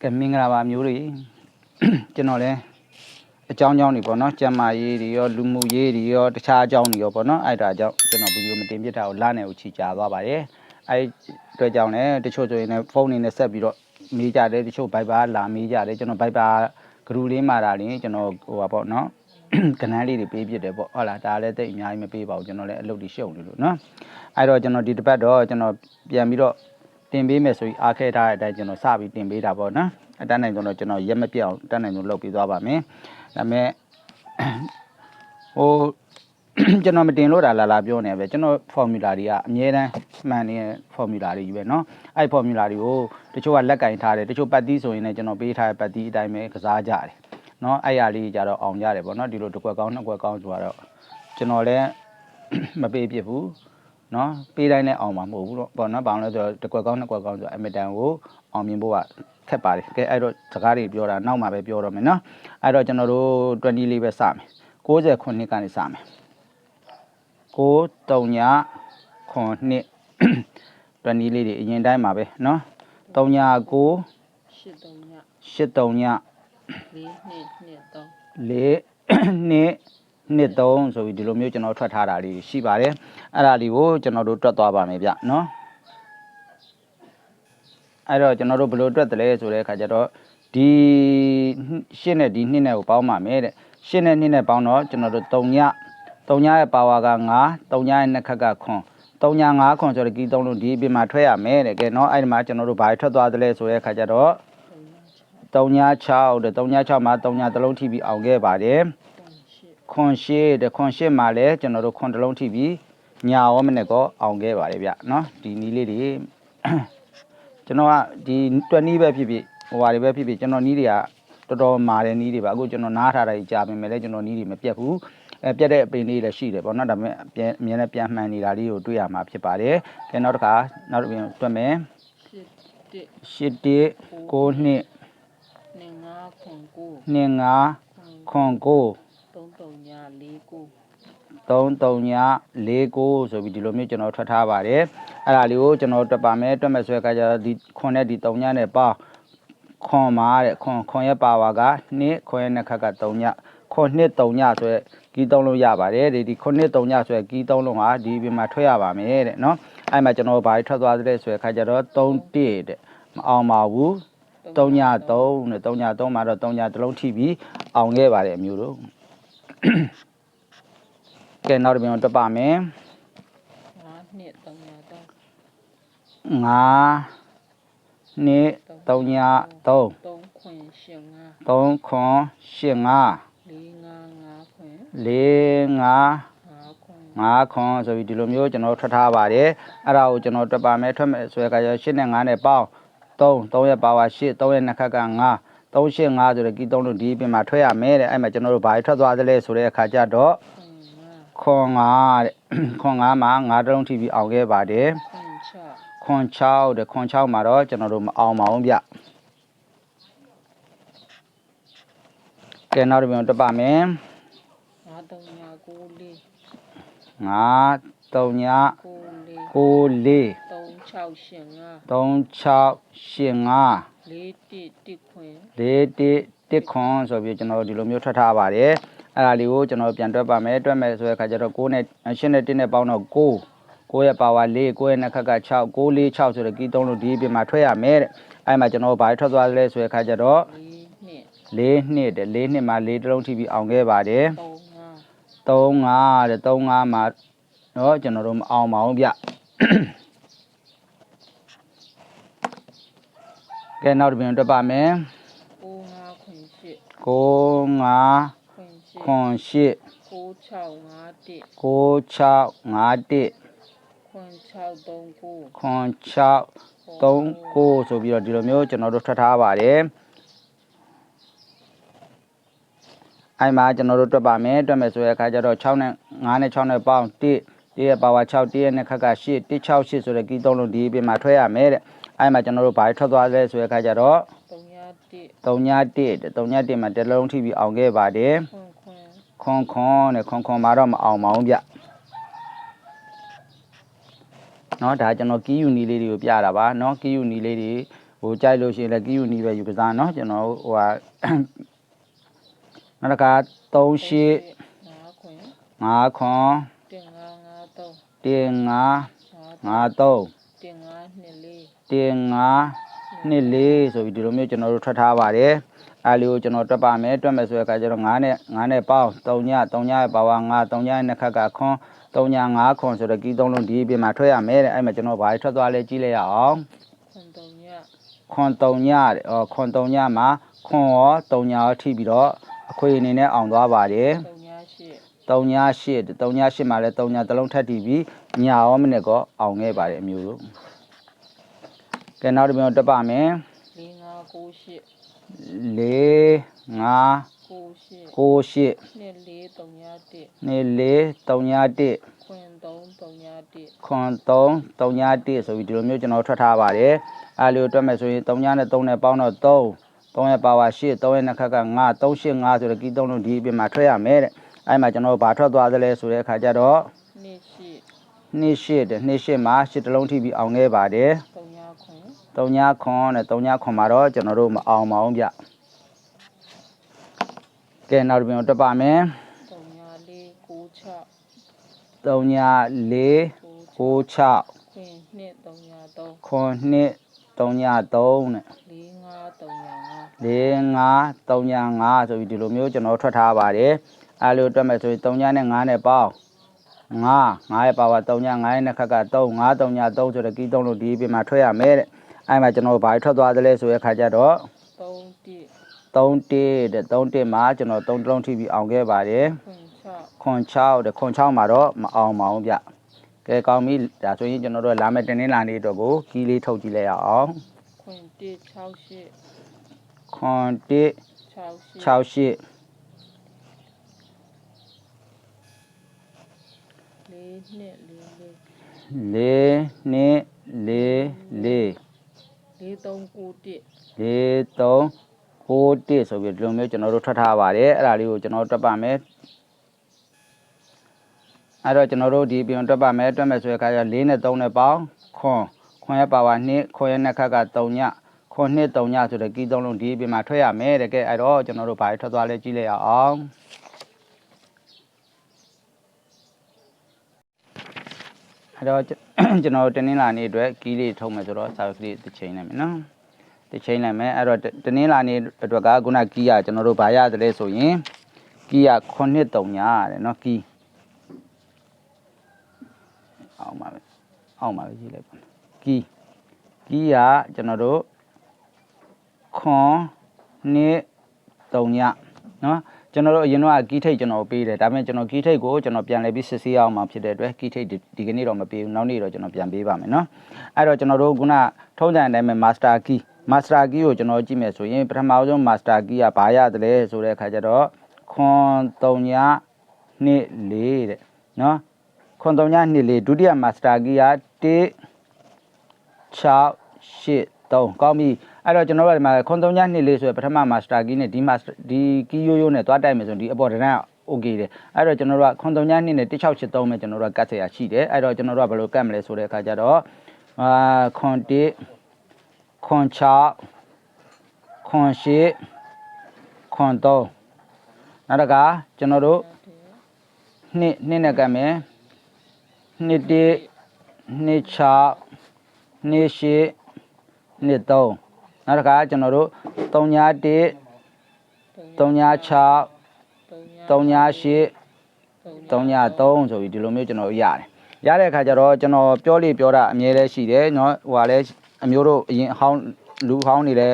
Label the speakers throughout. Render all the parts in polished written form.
Speaker 1: ကဲမင်္ဂလာပါမျိုးတွေကျွန်တော်လည်းအကြောင်းတွေပေါ့နော်ကျမ်းမာရေးတွေရောလူမှုရေးတွေရောတခြားအကြောင်းတွေရောပေါ့နော်အဲ့ဒါကြောင့်ကျွန်တော်ဗီဒီယိုမတင်ပြတာကိုလနဲ့ကိုချီကြသွားပါတယ်အဲ့အတွက်ကြောင့်လည်းတချို့ဆိုရင်လည်းဖုန်းနေနဲ့ဆက်ပြီးတော့မေးကြတယ်တချို့ Viber လာမေးကြတယ်ကျွန်တော် Viber ဂရုလေးမှာတာလင်းကျွန်တော်ဟိုပါပေါ့နော်ကနန်းလေးတွေပေးပြတယ်ပေါ့ဟုတ်လားဒါလည်းတိတ်အများကြီးမပေးပါဘူးကျွန်တော်လည်းအလုပ်တွေရှုပ်နေလို့နော်အဲ့တော့ကျွန်တော်ဒီတစ်ပတ်တော့ကျွန်တော်ပြန်ပြီးတော့တင်ပေးမယ်ဆိုပြီးအားခဲထားတဲ့အတိုင်းကျွန်တော်စပြီးတင်ပေးတာပေါ့နော်အတန်းနိုင်တော့ကျွန်တော်ရက်မပြတ်အောင်တန်းနိုင်လို့လုပ်ပြီးသွားပါမယ်ဒါပေမဲ့ဟိုကျွန်တော်မတင်လို့တာလာပြောနေပဲကျွန်တော် formula တွေကအများတန်းမှန်နေတဲ့ formula တွေကြီးပဲเนาะအဲ့ formula တွေကိုတချို့ကလက်ကင်ထားတယ်တချို့ပတ်တီးဆိုရင်လည်းကျွန်တော်ပေးထားတဲ့ပတ်တီးအတိုင်းပဲကစားကြတယ်เนาะအဲ့ရလေးကြတော့အောင်ကြတယ်ပေါ့เนาะဒီလိုတစ်ခွက်ကောင်းနှစ်ခွက်ကောင်းဆိုတော့ကျွန်တော်လည်းမပေးပြစ်ဘူးเนาะပေးတိုင်းလည်းအောင်မှာမဟုတ်ဘူးပေါ့เนาะဘာလို့လဲဆိုတော့တစ်ခွက်ကောင်းနှစ်ခွက်ကောင်းဆိုအမတန်ကိုအောင်မြင်ဖို့ကခက်ပါတယ်ကဲအဲ့တော့စကားတွေပြောတာနောက်မှပဲပြောတော့မယ်เนาะအဲ့တော့ကျွန်တော်တို့20လေးပဲစမယ်60ခုနှစ်ကနေစမယ်9 3 9 2 20လေးတွေအရင်တိုင်းမှာပဲเนาะ3 9 9 8 3 9 4 2 3ဆိုပြီးဒီလိုမျိုးကျွန်တော်ထွက်ထားတာလေးရှိပါတယ်အဲ့ဒါလေးကိုကျွန်တော်တို့တွက်သွားပါမယ်ဗျเนาะအဲ့တော့ကျွန်တော်တို့ဘယ်လိုတွက်တယ်လဲဆိုတဲ့အခါကျတော့ဒီ8နဲ့ဒီ2နဲ့ကိုပေါင်းပါမယ်တဲ့8နဲ့2နဲ့ပေါင်းတော့ကျွန်တော်တို့3ညရဲ့ပါဝါက9 3ညရဲ့နှစ်ခက်ကခွန်3ည9ခွန်ဆိုတော့ဒီ3လုံးဒီအပြင်မှာထွက်ရမယ်တဲ့ကဲเนาะအဲ့ဒီမှာကျွန်တော်တို့ဘာထွက်သွားတယ်လဲဆိုတဲ့အခါကျတော့3ည6တဲ့3ည6မှာ3ညတစ်လုံးထိပြီးအောင်ခဲ့ပါတယ်ခွန်8တဲ့ခွန်8မှာလည်းကျွန်တော်တို့ခွန်တစ်လုံးထိပြီးညာရောမနဲ့ကောအောင်ခဲ့ပါတယ်ဗျเนาะဒီနီးလေးတွေကျွန်တော်ကဒီ20ပဲဖြစ်ဖြစ်ဟိုဟာတွေပဲဖြစ်ဖြစ်ကျွန်တော်နီးတွေကတော်တော်မာတဲ့နီးတွေပါအခုကျွန်တော်နားထားတာကြီးကြာပင်မဲ့လည်းကျွန်တော်နီးတွေမပြတ်ဘူးပြတ်တဲ့အပင်လေးလည်းရှိတယ်ပေါ့နော်ဒါပေမဲ့အမြဲတမ်းပြန်မှန်နေတာလေးကိုတွေ့ရမှာဖြစ်ပါတယ်ကဲနောက်တစ်ခါနောက်တစ်ပြန်တွက်မယ်8 1 9 2 5 ခွန်9 3 3 4 9ဆိုပြီးဒီလိုမျိုးကျွန်တော်ထွက်ထားပါတယ်အဲ့ဒါလေးကိုကျွန်တော်တွက်ပါမယ်တွက်မယ်ဆိုတဲ့အခါကျတော့ဒီခွန်နဲ့ဒီ3ညနဲ့ပေါင်းခွန်မှာတဲ့ခွန်ရဲ့ပါဝါက2ခွန်ရဲ့နှစ်ခက်က3ညခွန်2 3ညဆိုတဲ့ကီး3လုံးရပါတယ်ဒီခွန်2 3ညဆိုတဲ့ကီး3လုံးဟာဒီပြင်မှာထွက်ရပါမယ်တဲ့နော်အဲ့မှာကျွန်တော်ဘာထွက်သွားတဲ့ဆိုတဲ့အခါကျတော့3 1တဲ့မအောင်ပါဘူး3ည3နဲ့3ည3မှာတော့3ညတစ်လုံးထိပြီးအောင်ခဲ့ပါတယ်အမျိုးတို့ကဲနောက်တစ်ပြန်တွက်ပါမယ်5 2 3 3 3 ခွန်8 5 4 5 ခွန်ဆိုပြီးဒီလိုမျိုးကျွန်တော်ထွက်ထားပါတယ်အဲ့ဒါကိုကျွန်တော်တွက်ပါမယ်ထွက်မယ်ဆိုတဲ့အခါကျ8နဲ့5နဲ့ပေါင်း3ရဲ့ပါဝါ8 3ရဲ့နှစ်ခက်က5 3 8 5ဆိုတဲ့ကီး3လုံးဒီပြင်မှာထွက်ရမယ်တဲ့အဲ့မှာကျွန်တော်တို့ဘာထွက်သွားသလဲဆိုတဲ့အခါကျတော့ခွန်5တဲ့ခွန်5မှာ9တုံးထိပြီးအောင်ခဲ့ပါတယ်ခွန်6တဲ့ခွန်6မှာတော့ကျွန်တော်တို့မအောင်ပါဘူးဗျကဲနောက်တစ်ပြန်တွက်ပါမယ်5 3 9 9 3 9 3 6 8 5 4 1 ခွန်ဆိုပြီးကျွန်တော်ဒီလိုမျိုးထွက်ထားပါတယ်အဲ့ဒါလေးကိုကျွန်တော်ပြန်တွက်ပါမယ်တွက်မယ်ဆိုတဲ့အခါကျတော့9နဲ့8နဲ့1နဲ့ပေါင်းတော့9ရဲ့ပါဝါ4 9ရဲ့နှစ်ခက်က6 9 4 6ဆိုတဲ့ကီး3လုံးဒီပြင်မှာထွက်ရမယ်တဲ့အဲ့မှာကျွန်တော်ဘာထွက်သွားလဲဆိုတဲ့အခါကျတော့4 2တဲ့4 2မှာ4တစ်လုံးထိပြီးအောင်ခဲ့ပါတယ်3 5တဲ့3 5မှာတော့ကျွန်တော်တို့မအောင်ပါဘူးဗျကဲနောက်တစ်ပြန်တွက်ပါမယ်9 5 ခွန်8 9 6 5 1 ခွန်6 3 9ဆိုပြီးတော့ဒီလိုမျိုးကျွန်တော်တို့ထွက်ထားပါတယ်အဲ့မှာကျွန်တော်တို့တွက်ပါမယ်တွက်မယ်ဆိုတဲ့အခါကျတော့6နဲ့5နဲ့6နဲ့ပေါင်း1ရဲ့ပါဝါ6 1ရဲ့နှစ်ခက်က8 1 6 8ဆိုတဲ့ကီး3လုံးဒီပြင်မှာထွက်ရမယ်တဲ့အဲ့မှာကျွန်တော်တို့ဘာထွက်သွားလဲဆိုတဲ့အခါကျတော့3ည1မှာတစ်လုံးထိပြီးအောင်ခဲ့ပါတယ်ခွန်နဲ့ခွန်မှာတော့မအောင်ပါဘူးဗျเนาะဒါကျွန်တော်ကီးယူနီလေးတွေကိုပြတာပါเนาะကီးယူနီလေးတွေ ဟိုကြိုက်လို့ရှိရင်လည်းကီယူနီပဲယူကစားနော်ကျွန်တော်ဟိုဟာနောက်က3ရှိ5ခွန်တင်5 53တင်5နှစ်4ဆိုပြီးဒီလိုမျိုးကျွန်တော်တို့ထွက်ထားပါတယ်အားလေးကိုကျွန်တော်တွက်ပါမယ်တွက်မယ်ဆိုတဲ့အခါကျတော့9နဲ့ပေါင်း3ညရဲ့ပါဝါ9 3ညရဲ့နှစ်ခက်ကခွန်3ည5ခွန်ဆိုတော့ကီး3လုံးဒီအပြင်မှာထွက်ရမယ်တဲ့အဲ့မှာကျွန်တော်ဘာထွက်သွားလဲကြည့်လိုက်ရအောင်ခွန်3ညတဲ့ခွန်3ညမှာခွန်ရော3ညရောထိပြီးတော့အခွေအနေနဲ့အောင်သွားပါတယ်3ည8မှာလဲ3ညတစ်လုံးထပ်ထိပြီးညရောမိနစ်ကောအောင်ခဲ့ပါတယ်အမျိုးတို့ကဲနောက်တစ်ပြန်တွက်ပါမယ်4 5 9 8 ခွန်3 3 1ဆိုပြီးဒီလိုမျိုးကျွန်တော်ထွက်ထားပါတယ်အားလေးကိုတွက်မယ်ဆိုရင်3ညနဲ့3နဲ့ပေါင်းတော့3ရဲ့ပါဝါ8 3ရဲ့နှစ်ခက်က9 3 8 5ဆိုတော့ကီး3လုံးဒီအပြင်မှာထွက်ရမယ်တဲ့အဲ့မှာကျွန်တော်ဘာထွက်သွားသလဲဆိုတဲ့အခါကျတော့2 8တဲ့2 8မှာ8တလုံးထိပြီးအောင်ခဲ့ပါတယ်3ညခွန်နဲ့3ညခွန်မှာတော့ကျွန်တော်တို့မအောင်ပါဘူးဗျကဲနောက်တစ်ပြန်တွက်ပါမယ်3ည4 9 6ခွန်2 3ည3နဲ့4 5 3ည5ဆိုပြီးဒီလိုမျိုးကျွန်တော်ထွက်ထားပါတယ်အားလို့တွက်မယ်ဆိုရင်3ညနဲ့5နဲ့ပေါင်း9ရဲ့ပါဝါ3ည9ရဲ့နှစ်ခက်က3 5 3ည3ဆိုတော့ကီး3လို့ဒီအပြင်မှာထွက်ရမယ်တဲ့အဲ့မှာကျွန်တော်ဘာထွက်သွားသလဲဆိုတဲ့ခါကျတော့3တက်မှာကျွန်တော်3တလုံးထိပြီးအောင်ခဲ့ပါတယ်ခွန်6တဲ့ခွန်6မှာတော့မအောင်ပါဘူးဗျကဲကောင်းပြီဒါဆိုရင်ကျွန်တော်တို့လာမယ့်တင်းလာနေတော့ကိုကီးလေးထုတ်ကြည့်လိုက်ရအောင်ခွန်1 6 8 4 2 4 ဆိုပြီးဒီလိုမျိုးကျွန်တော်တို့ထွက်ထားပါတယ်အဲ့ဒါလေးကိုကျွန်တော်တွက်ပါမယ်အဲ့တော့ကျွန်တော်တို့ဒီပြင်တွက်ပါမယ်တွက်မယ်ဆိုတဲ့အခါကျ4နဲ့3နဲ့ပေါင်းခွန်ရဲ့ပါဝါ2ခွန်ရဲ့နှစ်ခက်က3ညခွန်2 3ညဆိုတော့ကီး3လုံးဒီပြင်မှာထွက်ရမယ်တဲ့ကဲအဲ့တော့ကျွန်တော်တို့ဘာထွက်သွားလဲကြည့်လိုက်ရအောင်အဲ့တော့ကျွန်တော်တင်းလာနေအတွက်ကီးလေးထုတ်မယ်ဆိုတော့စာကလေးတစ်ချိန်လိုက်မယ်နော်တစ်ချိန်လိုက်မယ်အဲ့တော့တင်းလာနေအတွက်ကခုနကီးရကျွန်တော်တို့ဘာရတယ်လဲဆိုရင်ကီးရခွန်2 3ညရတယ်နော်ကီးအောင်ပါပဲရေးလိုက်ပါကီးရကျွန်တော်တို့ခွန်2 3ညနော်ကျွန်တော်တို့အရင်တော့ကီးထိတ်ကျွန်တော်ပေးတယ်ဒါပေမဲ့ကျွန်တော်ကီးထိတ်ကိုကျွန်တော်ပြန်လဲပြီးစစ်ဆေးအောင်မှာဖြစ်တဲ့အတွက်ကီးထိတ်ဒီကနေ့တော့မပေးဘူးနောက်နေ့တော့ကျွန်တော်ပြန်ပေးပါမယ်နော်အဲ့တော့ကျွန်တော်တို့ခုနထုံးစံအတိုင်းပဲမာစတာကီးကိုကျွန်တော်ကြည့်မယ်ဆိုရင်ပထမဆုံးမာစတာကီးကဘာရတယ်လဲဆိုတဲ့အခါကျတော့ခွန်3ည2 4တဲ့နော်ခွန်3ည2 4ဒုတိယမာစတာကီးက1 6 8 3ကောင်းပြီအဲ့တော့ကျွန်တော်တို့ဒီမှာခွန်3ည2 4ဆိုရယ်ပထမမာစတာကီးနဲ့ဒီကီးရိုးနဲ့သွားတိုက်မယ်ဆိုရင်ဒီအပေါ်တန်းကโอเคတယ်အဲ့တော့ကျွန်တော်တို့ကခွန်3ည2နဲ့1 6 8 3ပဲကျွန်တော်တို့ကကတ်เสียရှိတယ်အဲ့တော့ကျွန်တော်တို့ကဘယ်လိုကတ်မလဲဆိုတဲ့အခါကျတော့ခွန်1ခွန်6ခွန်8ခွန်3နောက်တစ်ခါကျွန်တော်တို့နှစ်နဲ့ကတ်မယ်2 1 2 6 2 8 2 3နောက်တစ်ခါကျွန်တော်တို့3ည1 3ည6 3ည8 3ည3ဆိုပြီးဒီလိုမျိုးကျွန်တော်ရတယ်ရတဲ့အခါကျတော့ကျွန်တော်ပြောတာအမြဲတမ်းရှိတယ်เนาะဟိုဟာလဲအမျိုးတို့အရင်အဟောင်းလူဟောင်းနေလဲ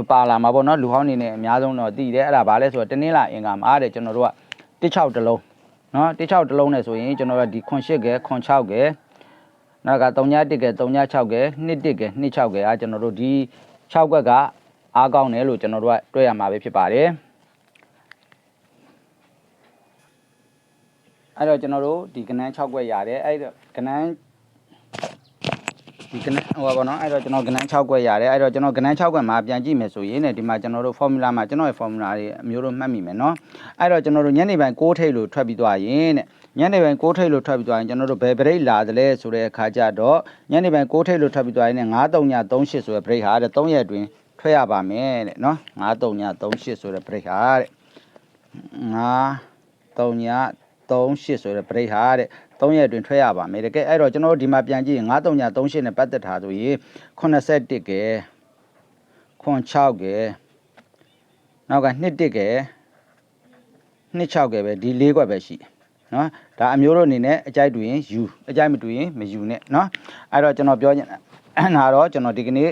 Speaker 1: ပါလာမှာပေါ့เนาะလူဟောင်းနေနဲ့အများဆုံးတော့တည်တယ်အဲ့ဒါဘာလဲဆိုတော့တနင်္လာအင်္ဂါမှာတဲ့ကျွန်တော်တို့က16တလုံးเนาะ16တလုံးနဲ့ဆိုရင်ကျွန်တော်တို့ဒီခွန်8ကဲခွန်6ကဲနောက်က3ည1ကဲ3ည6ကဲ2 1ကဲ2 6ကဲကျွန်တော်တို့ဒီ6ခွက်ကအားကောင်းတယ်လို့ကျွန်တော်တို့ကတွေ့ရမှာပဲဖြစ်ပါတယ်အဲ့တော့ကျွန်တော်တို့ဒီကနန်း6ခွက်ရတယ်အဲ့တော့ကနန်း ဒီကနဟိုပါနော်အဲ့တော့ကျွန်တော်ကနန်း6ခွက်ရတယ်အဲ့တော့ကျွန်တော်ကနန်း6ခွက်မှာပြန်ကြည့်မယ်ဆိုရင်ねဒီမှာကျွန်တော်တို့ formula မှာကျွန်တော်ရဲ့ formula တွေအမျိုးတို့မှတ်မိမယ်နော်အဲ့တော့ကျွန်တော်တို့ညနေပိုင်း6ထိပ်လို့ထွက်ပြီးသွားရင်တဲ့ညနေပိုင်း6ထိပ်လို့ထွက်ပြီးသွားရင်ကျွန်တော်တို့ဘယ် break လာသလဲဆိုတဲ့အခါကျတော့ညနေပိုင်း6ထိပ်လို့ထွက်ပြီးသွားရင်ね9-3-38ဆိုတဲ့ break ဟာတဲ့3ရက်အတွင်းထွက်ရပါမယ်တဲ့နော်9-3-38ဆိုတဲ့ break ဟာတဲ့9-3-38ဆိုတဲ့ break ဟာတဲ့3ရက်အတွင်းထွက်ရပါမယ်တကယ်အဲ့တော့ကျွန်တော်တို့ဒီမှာပြန်ကြည့်ရင်9-3-38နဲ့ပတ်သက်ထားဆိုရင်81ကဲ96ကဲနောက်က21ကဲ26ကဲပဲဒီ4ခွက်ပဲရှိတယ်နော်ဒါအမျိုးတို့အနေနဲ့အကြိုက်တူရင်ယူအကြိုက်မတူရင်မယူနဲ့နော်အဲ့တော့ကျွန်တော်ပြောချင်တာတော့ကျွန်တော်ဒီကနေ့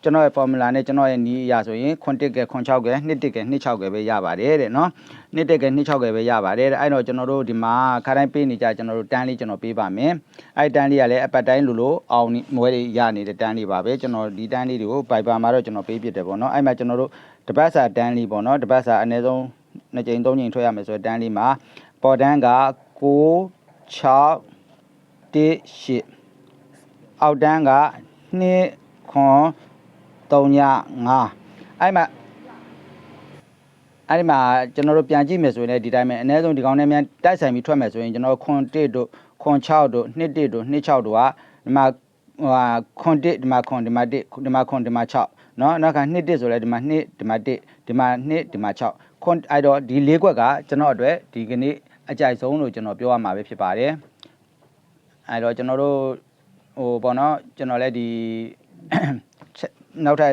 Speaker 1: ကျွန်တော်ရဲ့ formula နဲ့ကျွန်တော်ရဲ့နီးအရာဆိုရင်9ကဲ96ကဲ21ကဲ26ကဲပဲရပါတယ်တဲ့နော်21ကဲ26ကဲပဲရပါတယ်တဲ့အဲ့တော့ကျွန်တော်တို့ဒီမှာခါတိုင်းပေးနေကြကျွန်တော်တို့တန်းလေးကျွန်တော်ပေးပါမယ်အဲ့တန်းလေးကလည်းအပတ်တိုင်းလို့အောင်မွဲတွေရနေတဲ့တန်းလေးပါပဲကျွန်တော်ဒီတန်းလေးတွေကို Viber မှာတော့ကျွန်တော်ပေးပြတယ်ပေါ့နော်အဲ့မှာကျွန်တော်တို့တပတ်စာတန်းလေးပေါ့နော်တပတ်စာအနည်းဆုံး2ကြိမ်3ကြိမ်ထွက်ရမယ်ဆိုတဲ့တန်းလေးမှာပေါ်တန်းက9 6 1 8အောက်တန်းက2 9 3 5အဲ့မှာကျွန်တော်တို့ပြန်ကြည့်မယ်ဆိုရင်လည်းဒီတိုင်းပဲအနည်းဆုံးဒီကောင်နဲ့မြန်တိုက်ဆိုင်ပြီးထွက်မယ်ဆိုရင်ကျွန်တော်ခွန်1တို့ခွန်6တို့2 1တို့2 6တို့ကဒီမှာခွန်1ဒီမှာခွန်ဒီမှာ1ဒီမှာခွန်ဒီမှာ6เนาะနောက်က2 1ဆိုလဲဒီမှာ2ဒီမှာ1ဒီမှာ2ဒီမှာ6ခွန်အဲ့တော့ဒီ၄ခွက်ကကျွန်တော်အတွက်ဒီကနေ့အကြိုက်ဆုံးလို့ကျွန်တော်ပြောရမှာပဲဖြစ်ပါတယ်အဲ့တော့ကျွန်တော်တို့ဟိုပေါ့နော်ကျွန်တော်လည်းဒီနောက်ထပ်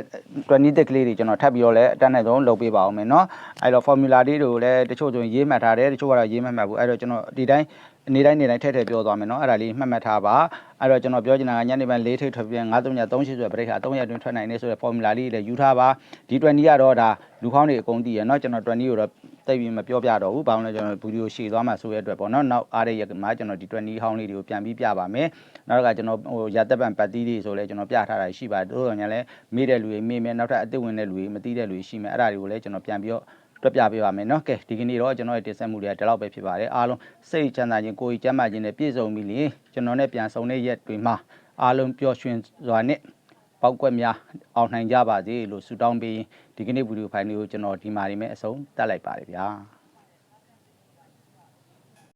Speaker 1: 20တက်ကလေးတွေကျွန်တော်ထပ်ပြီးတော့လည်းအတန်းနဲ့ဆုံးလုပ်ပေးပါအောင်မယ်เนาะအဲ့တော့ formula လေးတွေကိုလည်းတချို့ဆိုရင်ရေးမှတ်ထားတယ်တချို့ကတော့ရေးမှတ်ဘူးအဲ့တော့ကျွန်တော်ဒီတိုင်းနေတိုင်းထည့်ပြောသွားမယ်เนาะအဲ့ဒါလေးမှတ်ထားပါအဲ့တော့ကျွန်တော်ပြောချင်တာကညနေပိုင်း4ထိပ်ထွက်ပြန်9-3-38ဆိုတဲ့ break ဟာ3ရက်အတွင်းထွက်နိုင်နေဆိုတဲ့ formula လေးလည်းယူထားပါဒီ20ကတော့ဒါလူခေါင်းတွေအကုန်သိရเนาะကျွန်တော်20ကိုတော့သိပြီးမပြောပြတော့ဘူးဘာလို့လဲကျွန်တော်ဗီဒီယိုရှည်သွားမှာဆိုရတဲ့အတွက်ပေါ့เนาะနောက်အားရရက်မှာကျွန်တော်ဒီ20ဟောင်းလေးတွေကိုပြန်ပြီးပြပါမယ်နောက်ကကျွန်တော်ဟိုရသက်ပံပတ်သီးတွေဆိုလဲကျွန်တော်ပြထားတာရှိပါတယ်တို့ကညာလဲမေးတဲ့လူတွေမေးမယ်နောက်ထပ်အသစ်ဝင်တဲ့လူတွေမသိတဲ့လူတွေရှိမယ်အဲ့ဒါတွေကိုလည်းကျွန်တော်ပြန်ပြီးတော့တွက်ပြပေးပါမယ်เนาะကဲဒီကနေ့တော့ကျွန်တော်ရဲ့တင်ဆက်မှုတွေကဒီလောက်ပဲဖြစ်ပါတယ်အားလုံးစိတ်ချမ်းသာခြင်းကိုယ်ကြီးကျန်းမာခြင်းနဲ့ပြည့်စုံပြီလေကျွန်တော်နဲ့ပြန်ဆုံတဲ့ရက်တွေမှာအားလုံးပျော်ရွှင်စွာနဲ့ပေါက်ကွက်များအောင်နိုင်ကြပါစေလို့ဆုတောင်းပေးဒီကနေ့ဗီဒီယိုဖိုင်လေးကိုကျွန်တော်ဒီမှာနေမဲ့အဆုံးတက်လိုက်ပါတယ်ဗျာ